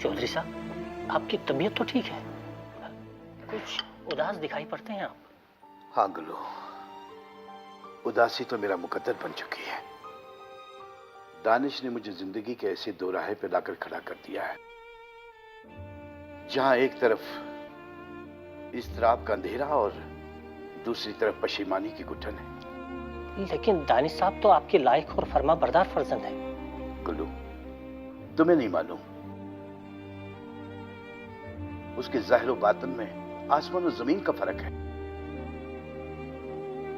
चौधरी साहब, आपकी तबीयत तो ठीक है, कुछ उदास दिखाई पड़ते हैं आप। हाँ गुल्लू, उदासी तो मेरा मुकद्दर बन चुकी है। दानिश ने मुझे जिंदगी के ऐसे दो राहे पे लाकर खड़ा कर दिया है, जहां एक तरफ इस्तराब का अंधेरा और दूसरी तरफ पशेमानी की घुटन है। लेकिन दानिश साहब तो आपके लायक और फर्मा बरदार फर्जंद है। गुल्लू, तुम्हें नहीं मालूम, उसके ज़ाहिर व बातिन में आसमान और जमीन का फर्क है।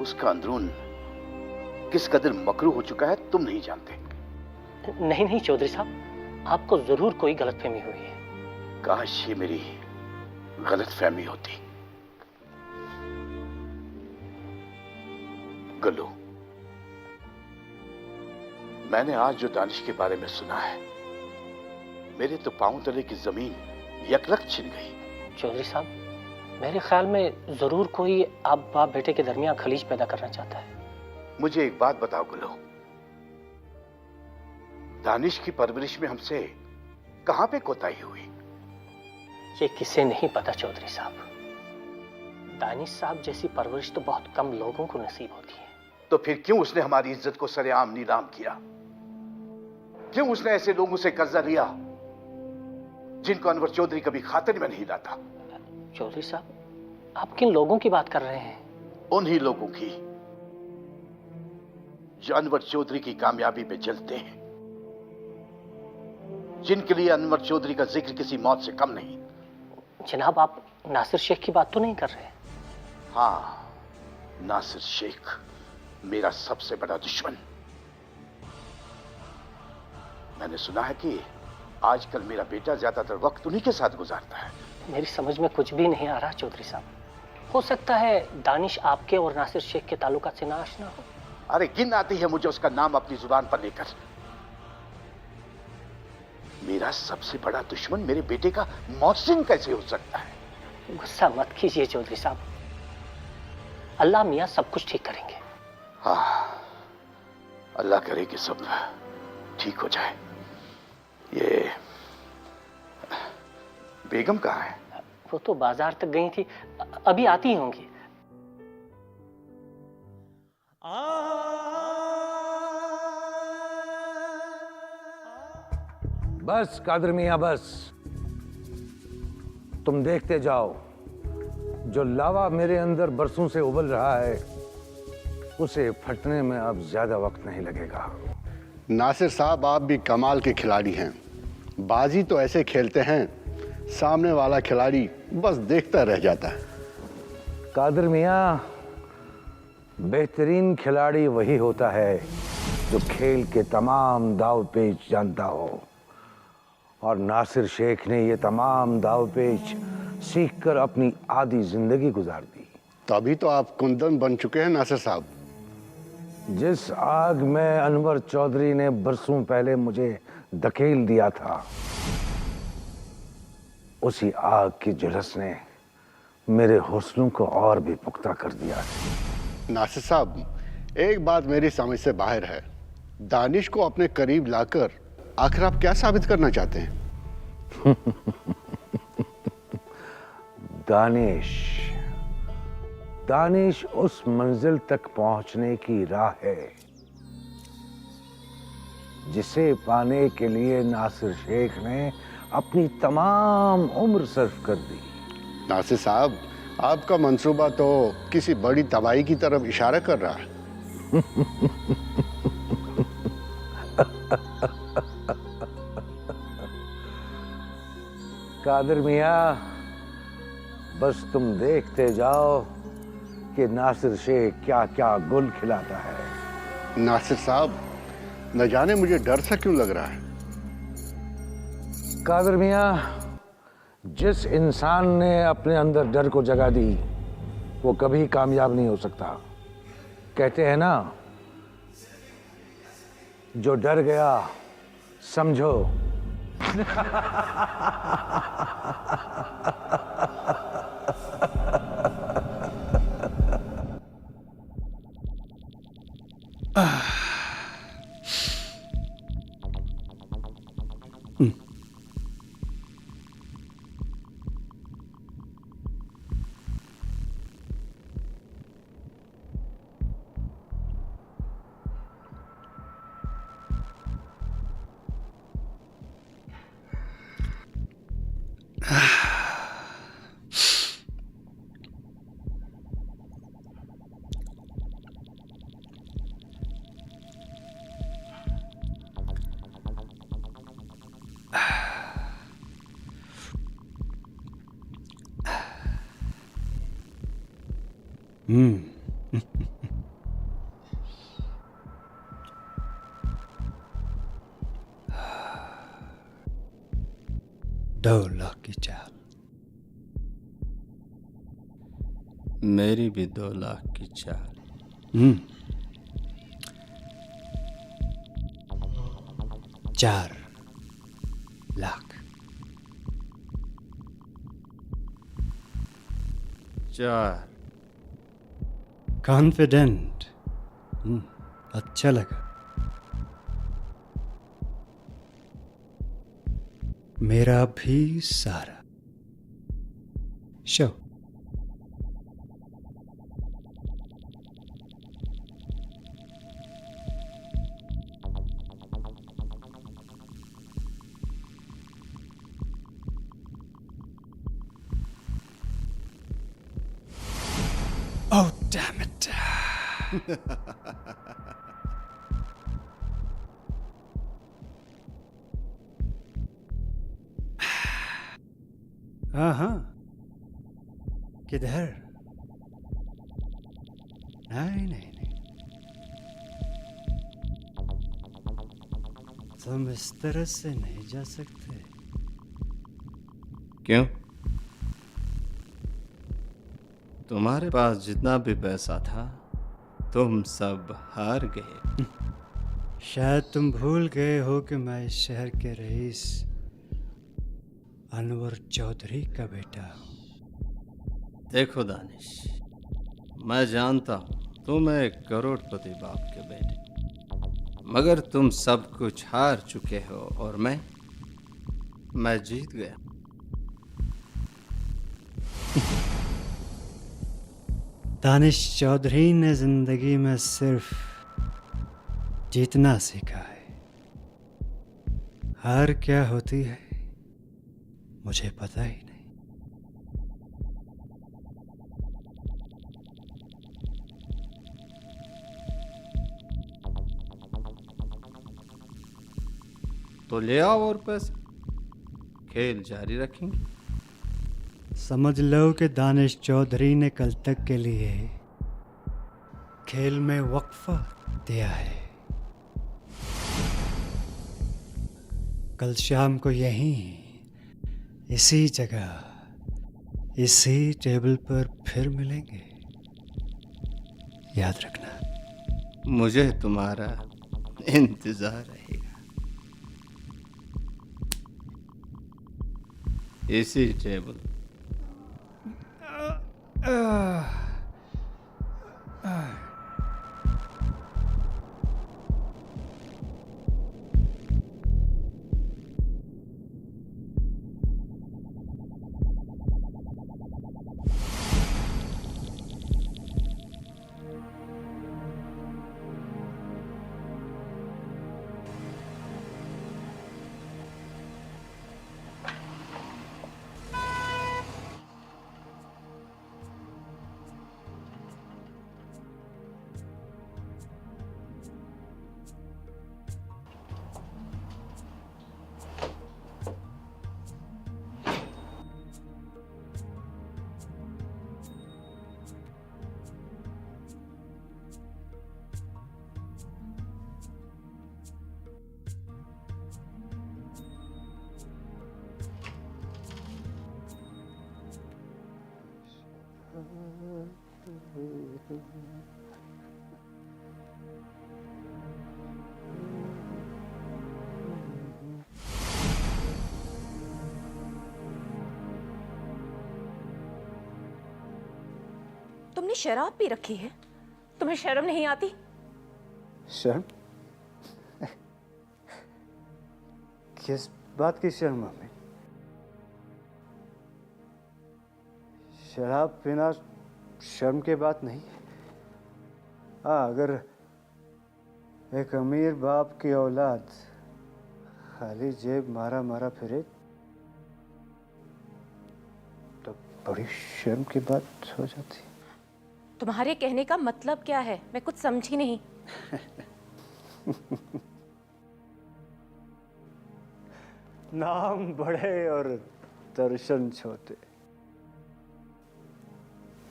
उसका अंदरून किस कदर मकरू हो चुका है तुम नहीं जानते। नहीं नहीं चौधरी साहब, आपको जरूर कोई गलतफहमी हुई है। काश ये मेरी गलतफहमी होती। गुल्लू, मैंने आज जो दानिश के बारे में सुना है, मेरे तो पांव तले की जमीन यकलक छिन गई। चौधरी साहब, मेरे ख्याल में जरूर कोई आप बाप बेटे के दरमियान खलीज पैदा करना चाहता है। मुझे एक बात बताओ गुल्लू, दानिश की परवरिश में हमसे कहां पे कोताही हुई? ये किसे नहीं पता चौधरी साहब। दानिश साहब जैसी परवरिश तो बहुत कम लोगों को नसीब होती है। तो फिर क्यों उसने हमारी इज्जत को सरेआम नीलाम किया? क्यों उसने ऐसे लोगों से कर्जा लिया जिनको अनवर चौधरी कभी खातिर में नहीं लाता? चौधरी साहब, आप किन लोगों की बात कर रहे हैं? उन्हीं लोगों की जो अनवर चौधरी की कामयाबी पे जलते हैं, जिनके लिए अनवर चौधरी का जिक्र किसी मौत से कम नहीं। जनाब, आप नासिर शेख की बात तो नहीं कर रहे? हाँ, नासिर शेख मेरा सबसे बड़ा दुश्मन। मैंने सुना है कि आजकल मेरा बेटा ज्यादातर वक्त उन्हीं के साथ गुजारता है। मेरी समझ में कुछ भी नहीं आ रहा चौधरी साहब। हो सकता है दानिश आपके और नासिर शेख के ताल्लुकात से नाआशना हो। अरे गिन आती है मुझे उसका नाम अपनी जुबान पर लेकर। मेरा सबसे बड़ा दुश्मन मेरे बेटे का मौसिन कैसे हो सकता है? गुस्सा मत कीजिए चौधरी साहब, अल्लाह मियां सब कुछ ठीक करेंगे। हाँ, अल्लाह करे कि सब ठीक हो जाए। ये बेगम कहाँ है? वो तो बाजार तक गई थी, अभी आती ही होंगी। बस कादर मियां, बस तुम देखते जाओ। जो लावा मेरे अंदर बरसों से उबल रहा है, उसे फटने में अब ज्यादा वक्त नहीं लगेगा। नासिर साहब, आप भी कमाल के खिलाड़ी हैं। बाजी तो ऐसे खेलते हैं, सामने वाला खिलाड़ी बस देखता रह जाता है। कादर मियां, बेहतरीन खिलाड़ी वही होता है जो खेल के तमाम दाव पेच जानता हो, और नासिर शेख ने ये तमाम दाव पेच सीखकर अपनी आधी जिंदगी गुजार दी। तभी तो आप कुंदन बन चुके हैं नासिर साहब। जिस आग में अनवर चौधरी ने बरसों पहले मुझे धकेल दिया था, उसी आग की झुलस ने मेरे हौसलों को और भी पुख्ता कर दिया है। नासिर साहब, एक बात मेरी समझ से बाहर है। दानिश को अपने करीब लाकर आखिर आप क्या साबित करना चाहते हैं? दानिश उस मंजिल तक पहुंचने की राह है जिसे पाने के लिए नासिर शेख ने अपनी तमाम उम्र सर्फ कर दी। नासिर साहब, आपका मंसूबा तो किसी बड़ी तबाही की तरफ इशारा कर रहा है। कादिर मियाँ, बस तुम देखते जाओ कि नासिर शेख क्या क्या गुल खिलाता है। नासिर साहब, न जाने मुझे डर सा क्यों लग रहा है। कादिर मियाँ, जिस इंसान ने अपने अंदर डर को जगा दी वो कभी कामयाब नहीं हो सकता। कहते हैं ना, जो डर गया समझो। डोला की चाल। मेरी भी 2 लाख की चाल। 4 लाख। 4। कॉन्फिडेंट। अच्छा लगा। मेरा भी सारा। शो। Oh, damn it. हाँ, किधर? नहीं, तुम इस तरह से नहीं जा सकते। क्यों? तुम्हारे पास जितना भी पैसा था तुम सब हार गए। शायद तुम भूल गए हो कि मैं इस शहर के रईस अनवर चौधरी का बेटा हूँ। देखो दानिश, मैं जानता हूँ तुम एक करोड़पति बाप के बेटे, मगर तुम सब कुछ हार चुके हो और मैं जीत गया। दानिश चौधरी ने जिंदगी में सिर्फ जीतना सीखा है। हार क्या होती है मुझे पता ही नहीं। तो ले आओ और पैसे, खेल जारी रखेंगे। समझ लो कि दानिश चौधरी ने कल तक के लिए खेल में वक्फा दिया है। कल शाम को यहीं इसी जगह इसी टेबल पर फिर मिलेंगे, याद रखना। मुझे तुम्हारा इंतजार रहेगा इसी टेबल। तुमने शराब पी रखी है, तुम्हें शर्म नहीं आती? शर्म? किस बात की शर्म मम्मी? शराब पीना शर्म की बात नहीं है। हाँ, अगर एक अमीर बाप की औलाद खाली जेब मारा मारा फिरे तो बड़ी शर्म की बात हो जाती। तुम्हारे कहने का मतलब क्या है? मैं कुछ समझी नहीं। नाम बड़े और दर्शन छोटे।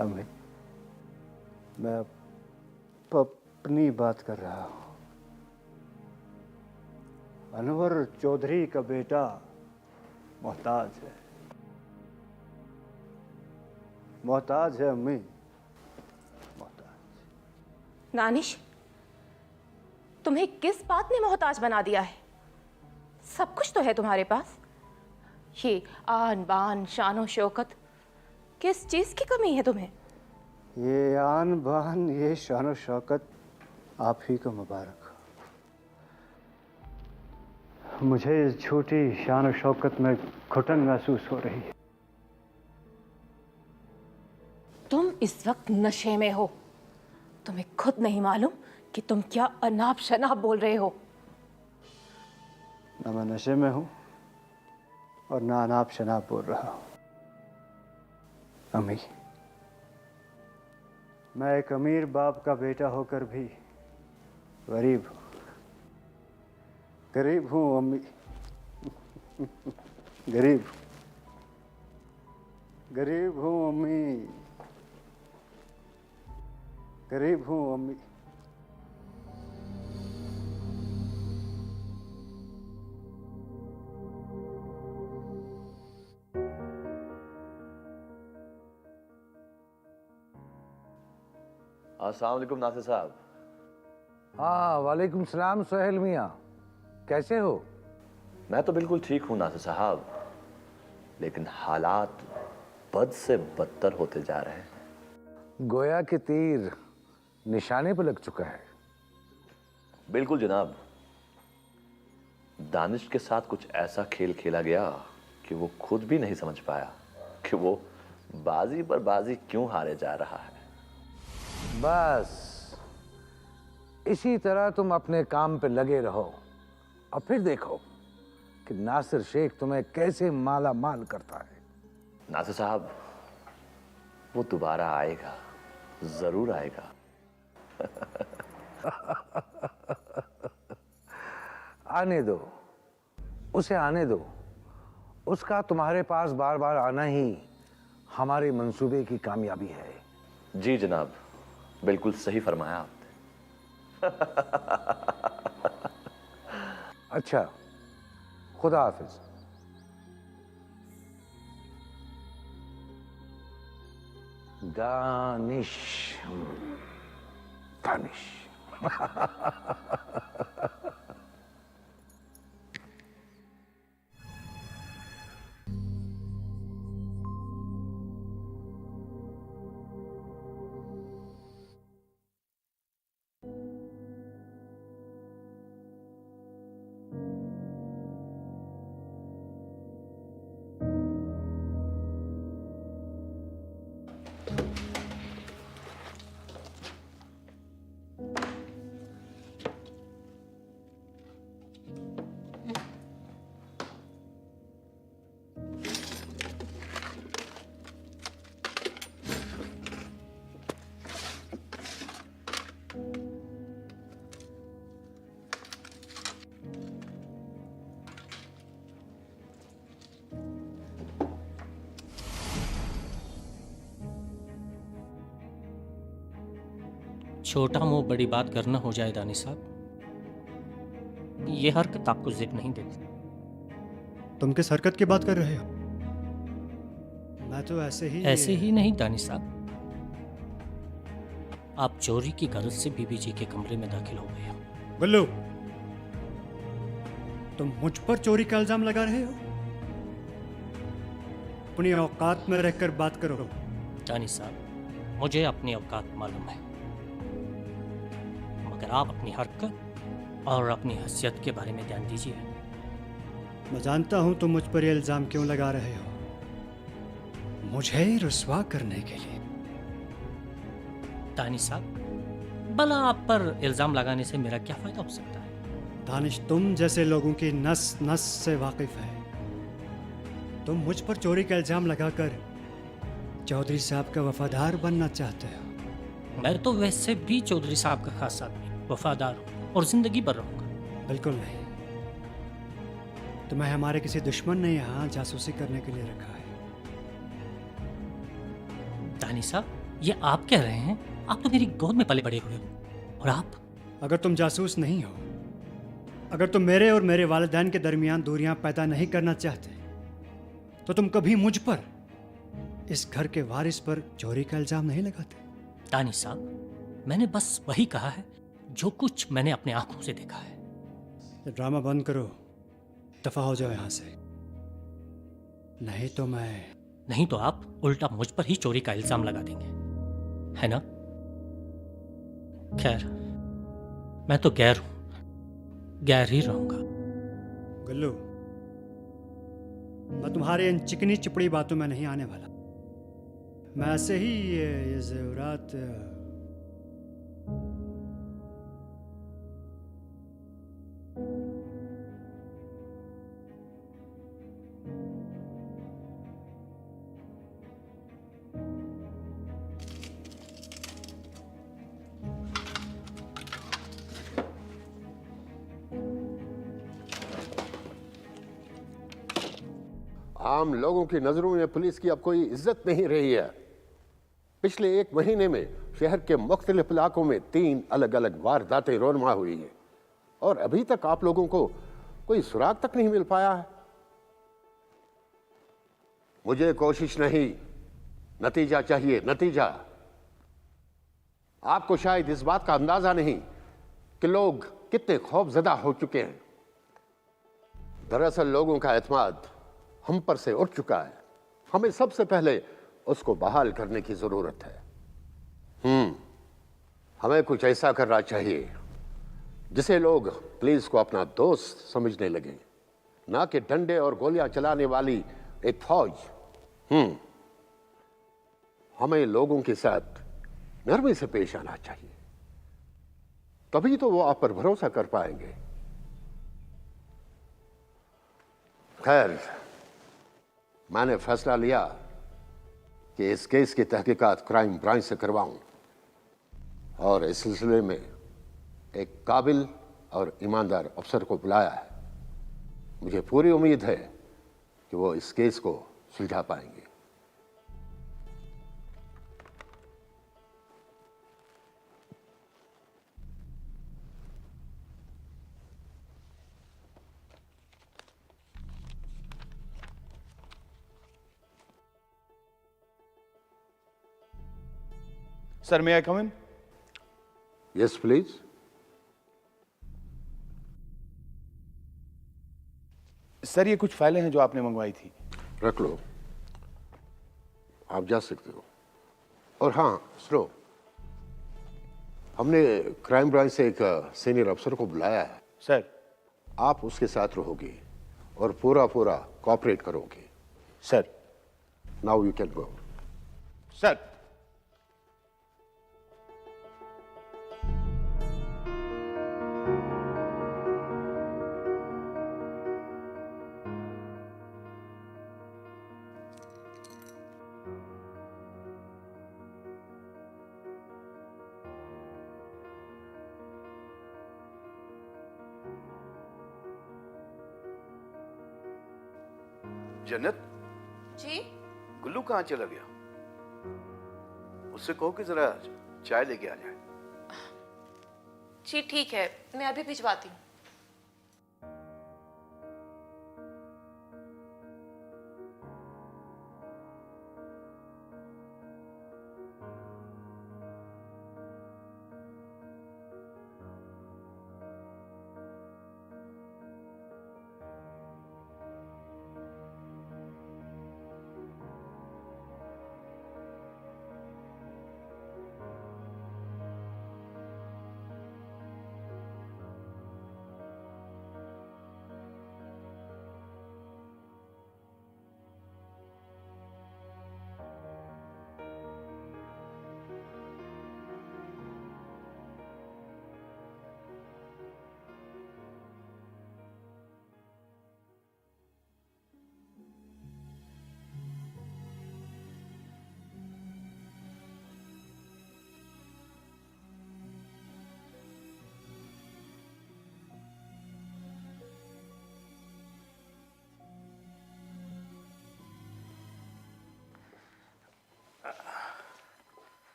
अम्मी, मैं अपनी बात कर रहा हूं। अनवर चौधरी का बेटा मोहताज है। मोहताज है अम्मी, मोहताज। नानिश, तुम्हें किस बात ने मोहताज बना दिया है? सब कुछ तो है तुम्हारे पास। ये आन बान शानो शौकत, किस चीज की कमी है तुम्हें? ये आन बान, ये शानो शौकत आप ही को मुबारक हो। मुझे इस झूठी शान शौकत में घुटन महसूस हो रही है। तुम इस वक्त नशे में हो। तुम्हें खुद नहीं मालूम कि तुम क्या अनाप शनाप बोल रहे हो। ना मैं नशे में हूं और ना अनाप शनाप बोल रहा हूं। अम्मी, मैं एक अमीर बाप का बेटा होकर भी गरीब हूं। गरीब हूं अम्मी, गरीब। गरीब हूं अम्मी, गरीब हूं अम्मी। अस्सलाम वालेकुम नासिर साहब। हाँ, वालेकुम सलाम सोहेल मियाँ, कैसे हो? मैं तो बिल्कुल ठीक हूँ नासिर साहब, लेकिन हालात बद से बदतर होते जा रहे हैं। गोया के तीर निशाने पर लग चुका है। बिल्कुल जनाब, दानिश के साथ कुछ ऐसा खेल खेला गया कि वो खुद भी नहीं समझ पाया कि वो बाजी पर बाजी क्यों हारे जा रहा है। बस इसी तरह तुम अपने काम पे लगे रहो और फिर देखो कि नासिर शेख तुम्हें कैसे माला माल करता है। नासिर साहब, वो दोबारा आएगा, जरूर आएगा। आने दो, उसे आने दो। उसका तुम्हारे पास बार बार आना ही हमारे मंसूबे की कामयाबी है। जी जनाब, बिल्कुल सही फरमाया आपने। अच्छा, खुदा हाफिज। दानिश, दानिश। छोटा मुंह बड़ी बात करना हो जाए दानिश साहब, ये हरकत आपको जिक नहीं देती। तुम किस हरकत की बात कर रहे हो? मैं तो ऐसे ही नहीं दानिश साहब, आप चोरी की गरज से बीबी जी के कमरे में दाखिल हो गए हो। गुल्लू, तुम मुझ पर चोरी का इल्जाम लगा रहे हो? अपनी औकात में रहकर बात करो। दानी साहब, मुझे अपनी औकात मालूम है, मगर आप अपनी हरकत और अपनी हैसियत के बारे में ध्यान दीजिए। मैं जानता हूं तुम मुझ पर यह इल्जाम क्यों लगा रहे हो, मुझे ही रुस्वा करने के लिए। दानी साहब, भला आप पर इल्जाम लगाने से मेरा क्या फायदा हो सकता है? दानिश तुम जैसे लोगों की नस नस से वाकिफ है। तुम मुझ पर चोरी का इल्जाम लगाकर चौधरी साहब का वफादार बनना चाहते हो। मैं तो वैसे भी चौधरी साहब का खास आदमी, वफादार हूँ और जिंदगी भर रहूंगा। बिल्कुल नहीं, तुम्हें हमारे किसी दुश्मन ने यहाँ जासूसी करने के लिए रखा है। दानी साहब, ये आप कह रहे हैं? आप तो मेरी गोद में पले बड़े हुए हो। और आप? अगर तुम जासूस नहीं हो, अगर तुम मेरे और मेरे वालिदैन के दरमियान दूरियां पैदा नहीं करना चाहते, तो तुम कभी मुझ पर, इस घर के वारिस पर चोरी का इल्जाम नहीं लगाते। दानी साहब, मैंने बस वही कहा है जो कुछ मैंने अपने आंखों से देखा है। ये ड्रामा बंद करो, दफा हो जाओ यहां से, नहीं तो आप उल्टा मुझ पर ही चोरी का इल्जाम लगा देंगे, है ना? खैर, मैं तो गैर हूं, गैर ही रहूंगा। गुल्लू, मैं तुम्हारे इन चिकनी चिपड़ी बातों में नहीं आने वाला। मैं ऐसे ही ये जेवरात आम लोगों की नजरों में पुलिस की अब कोई इज्जत नहीं रही है। पिछले 1 महीने में शहर के मुख्तलिफ इलाकों में 3 अलग अलग वारदातें रोनमा हुई हैं और अभी तक आप लोगों को कोई सुराग तक नहीं मिल पाया है। मुझे कोशिश नहीं, नतीजा चाहिए, नतीजा। आपको शायद इस बात का अंदाजा नहीं कि लोग कितने खौफजदा हो चुके हैं। दरअसल लोगों का एतमाद हम पर से उठ चुका है। हमें सबसे पहले उसको बहाल करने की जरूरत है। हमें कुछ ऐसा करना चाहिए जिसे लोग पुलिस को अपना दोस्त समझने लगे, ना कि डंडे और गोलियां चलाने वाली एक फौज। हमें लोगों के साथ नरमी से पेश आना चाहिए, तभी तो वो आप पर भरोसा कर पाएंगे। खैर, मैंने फैसला लिया कि इस केस की तहकीकात क्राइम ब्रांच से करवाऊं और इस सिलसिले में एक काबिल और ईमानदार अफसर को बुलाया है। मुझे पूरी उम्मीद है कि वो इस केस को सुलझा पाएंगे। Sir, may I come in? Yes please. Sir, ये कुछ फाइलें हैं जो आपने मंगवाई थी। रख लो, आप जा सकते हो। और हाँ सुनो, हमने क्राइम ब्रांच से एक सीनियर अफसर को बुलाया है। सर, आप उसके साथ रहोगे और पूरा पूरा कोऑपरेट करोगे। Sir. Now you can go. Sir. जन्नत जी? गुल्लू कहाँ चला गया? उससे कहो कि जरा चाय लेके आ जाए। जी ठीक है, मैं अभी भिजवाती हूँ।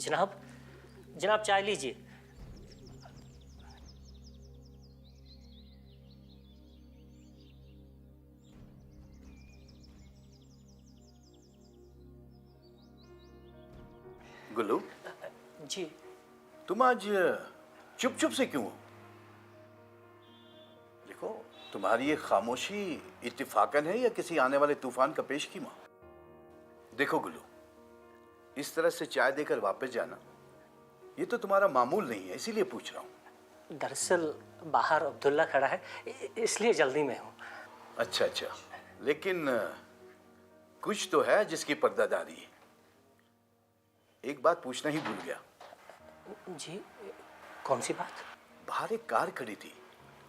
जनाब, जनाब चाय लीजिए। गुल्लू, जी। तुम आज चुप चुप से क्यों हो? देखो, तुम्हारी ये खामोशी इत्तेफाकन है या किसी आने वाले तूफान का पेशकीमा? देखो गुल्लू, इस तरह से चाय देकर वापस जाना ये तो तुम्हारा मामूल नहीं है, इसीलिए पूछ रहा हूं। दरअसल बाहर अब्दुल्ला खड़ा है, इसलिए जल्दी में हूँ। अच्छा, लेकिन कुछ तो है जिसकी पर्दादारी है। एक बात पूछना ही भूल गया। जी, कौन सी बात? बाहर एक कार खड़ी थी,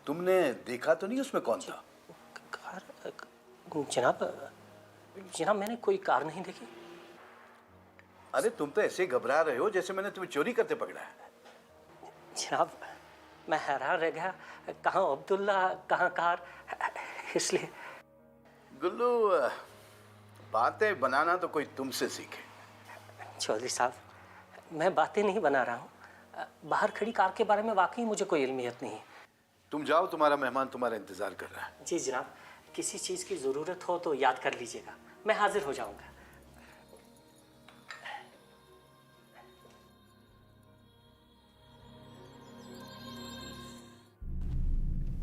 तुमने देखा तो नहीं उसमें कौन था? कार? जनाब मैंने कोई कार नहीं देखी। अरे तुम तो ऐसे घबरा रहे हो जैसे मैंने तुम्हें चोरी करते पकड़ा है। जनाब, मैं हैरान रह गया, कहाँ अब्दुल्ला कहाँ कार, इसलिए। गुल्लू, बातें बनाना तो कोई तुमसे सीखे। चौधरी साहब, मैं बातें नहीं बना रहा हूँ। बाहर खड़ी कार के बारे में वाकई मुझे कोई इल्मियत नहीं है। तुम जाओ, तुम्हारा मेहमान तुम्हारा इंतजार कर रहा है। जी जनाब, किसी चीज़ की ज़रूरत हो तो याद कर लीजिएगा, मैं हाजिर हो जाऊंगा।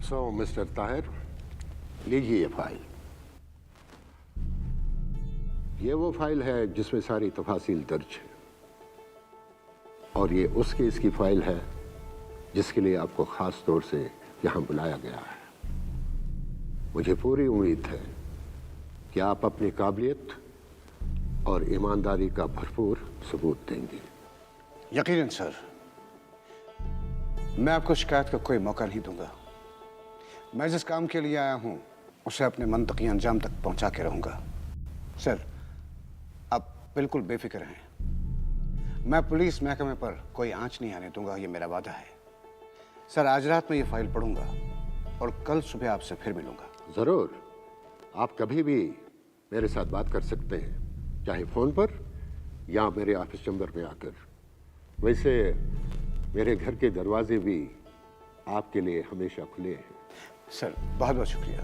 सो मिस्टर ताहिर, लीजिए ये फाइल। ये वो फाइल है जिसमें सारी तफासिल दर्ज है, और ये उस केस की फाइल है जिसके लिए आपको खास तौर से यहां बुलाया गया है। मुझे पूरी उम्मीद है कि आप अपनी काबिलियत और ईमानदारी का भरपूर सबूत देंगे। यकीनन सर, मैं आपको शिकायत का कोई मौका नहीं दूंगा। मैं जिस काम के लिए आया हूं उसे अपने मंतकी अंजाम तक पहुंचा के रहूंगा। सर, आप बिल्कुल बेफिक्र हैं। मैं पुलिस महकमे पर कोई आंच नहीं आने दूंगा, ये मेरा वादा है। सर, आज रात में ये फाइल पढ़ूंगा और कल सुबह आपसे फिर मिलूंगा। जरूर, आप कभी भी मेरे साथ बात कर सकते हैं, चाहे फोन पर या मेरे ऑफिस चैम्बर में आकर। वैसे मेरे घर के दरवाजे भी आपके लिए हमेशा खुले हैं। सर, बहुत बहुत शुक्रिया।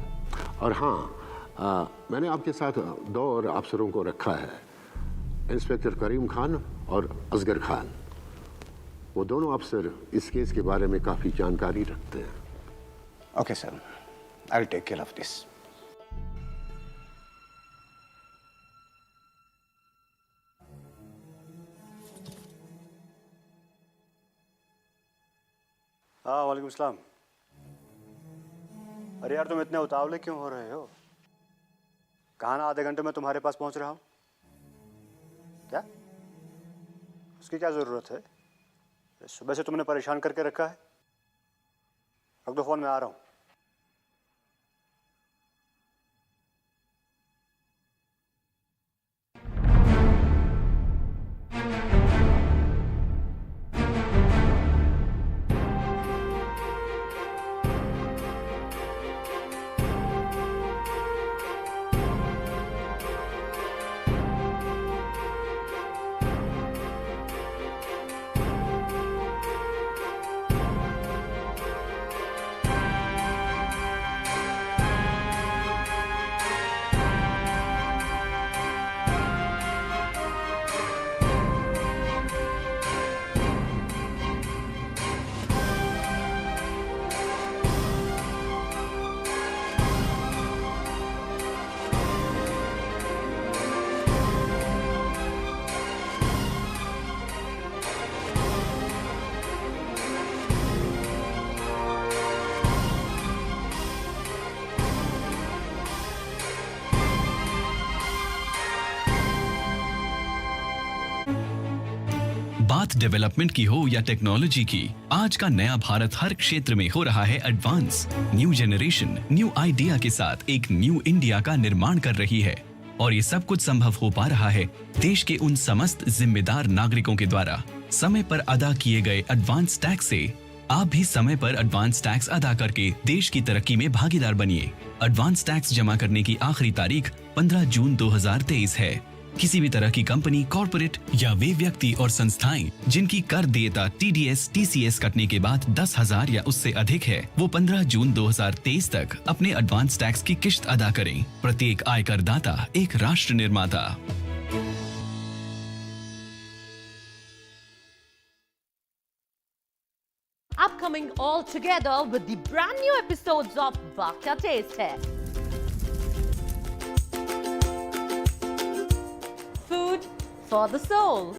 और हाँ, मैंने आपके साथ 2 और अफसरों को रखा है, इंस्पेक्टर करीम खान और असगर खान। वो दोनों अफसर इस केस के बारे में काफ़ी जानकारी रखते हैं। Okay sir, I will take care of this. हाँ, वालेकुम सलाम। अरे यार, तुम इतने उतावले क्यों हो रहे हो? कहा ना आधे घंटे में तुम्हारे पास पहुंच रहा हूं। क्या? उसकी क्या जरूरत है? सुबह से तुमने परेशान करके रखा है। रख दो फोन, में आ रहा हूं। बात डेवलपमेंट की हो या टेक्नोलॉजी की, आज का नया भारत हर क्षेत्र में हो रहा है advance. New generation new idea के साथ एक न्यू इंडिया का निर्माण कर रही है, और ये सब कुछ संभव हो पा रहा है देश के उन समस्त जिम्मेदार नागरिकों के द्वारा। समय पर अदा किए गए एडवांस टैक्स से आप भी समय पर एडवांस टैक्स अदा करके देश की तरक्की में भागीदार बनिए। एडवांस टैक्स जमा करने की आखिरी तारीख 15 जून 2023 है। किसी भी तरह की कंपनी, कॉर्पोरेट या वे व्यक्ति और संस्थाएं जिनकी कर देयता TDS, TCS कटने के बाद 10,000 या उससे अधिक है, वो 15 जून 2023 तक अपने एडवांस टैक्स की किश्त अदा करें। प्रत्येक आयकर दाता एक राष्ट्र निर्माता। Upcoming all together with the brand new episodes of Waqt Ka Taste Hai. Food for the soul.